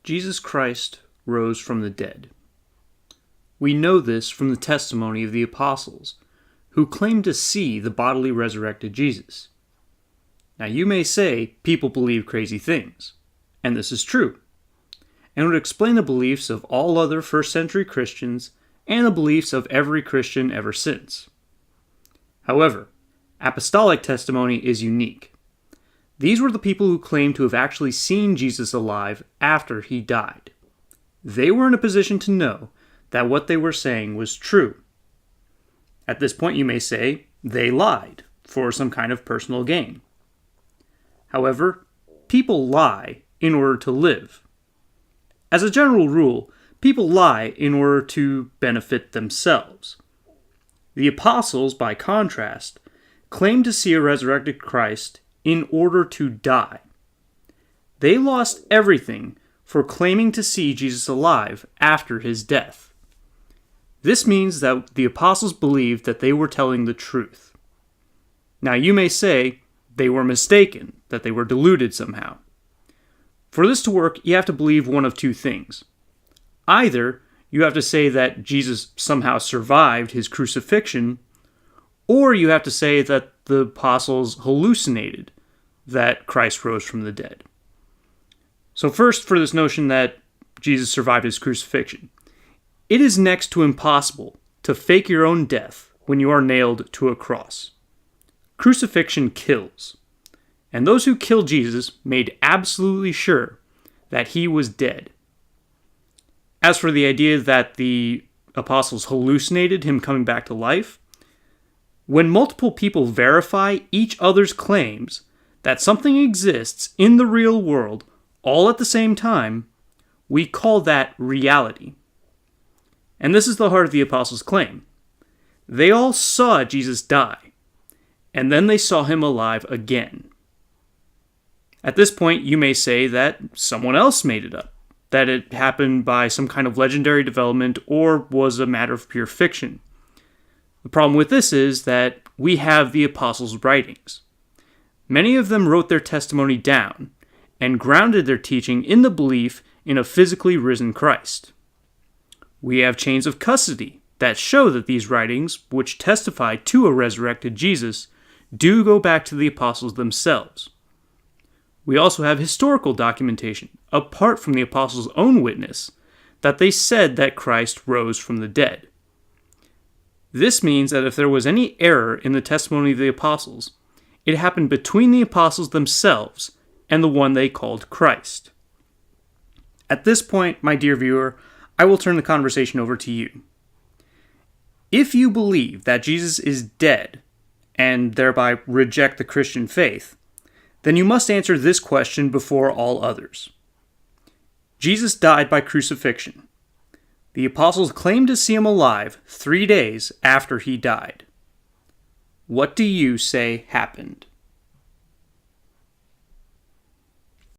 Jesus Christ rose from the dead. We know this from the testimony of the apostles, who claimed to see the bodily resurrected Jesus. Now you may say people believe crazy things, and this is true, and would explain the beliefs of all other first-century Christians and the beliefs of every Christian ever since. However, apostolic testimony is unique. These were the people who claimed to have actually seen Jesus alive after he died. They were in a position to know that what they were saying was true. At this point you may say they lied for some kind of personal gain. However, people lie in order to live. As a general rule, people lie in order to benefit themselves. The apostles, by contrast, claimed to see a resurrected Christ in order to die. They lost everything for claiming to see Jesus alive after his death. This means that the apostles believed that they were telling the truth. Now you may say they were mistaken, that they were deluded somehow. For this to work, you have to believe one of two things. Either you have to say that Jesus somehow survived his crucifixion, or you have to say that the apostles hallucinated that Christ rose from the dead. So first, for this notion that Jesus survived his crucifixion, it is next to impossible to fake your own death when you are nailed to a cross. Crucifixion kills, and those who killed Jesus made absolutely sure that he was dead. As for the idea that the apostles hallucinated him coming back to life, when multiple people verify each other's claims that something exists in the real world all at the same time, we call that reality. And this is the heart of the apostles' claim. They all saw Jesus die, and then they saw him alive again. At this point, you may say that someone else made it up, that it happened by some kind of legendary development or was a matter of pure fiction. The problem with this is that we have the apostles' writings. Many of them wrote their testimony down and grounded their teaching in the belief in a physically risen Christ. We have chains of custody that show that these writings, which testify to a resurrected Jesus, do go back to the apostles themselves. We also have historical documentation, apart from the apostles' own witness, that they said that Christ rose from the dead. This means that if there was any error in the testimony of the apostles, it happened between the apostles themselves and the one they called Christ. At this point, my dear viewer, I will turn the conversation over to you. If you believe that Jesus is dead, and thereby reject the Christian faith, then you must answer this question before all others. Jesus died by crucifixion. The apostles claimed to see him alive 3 days after he died. What do you say happened?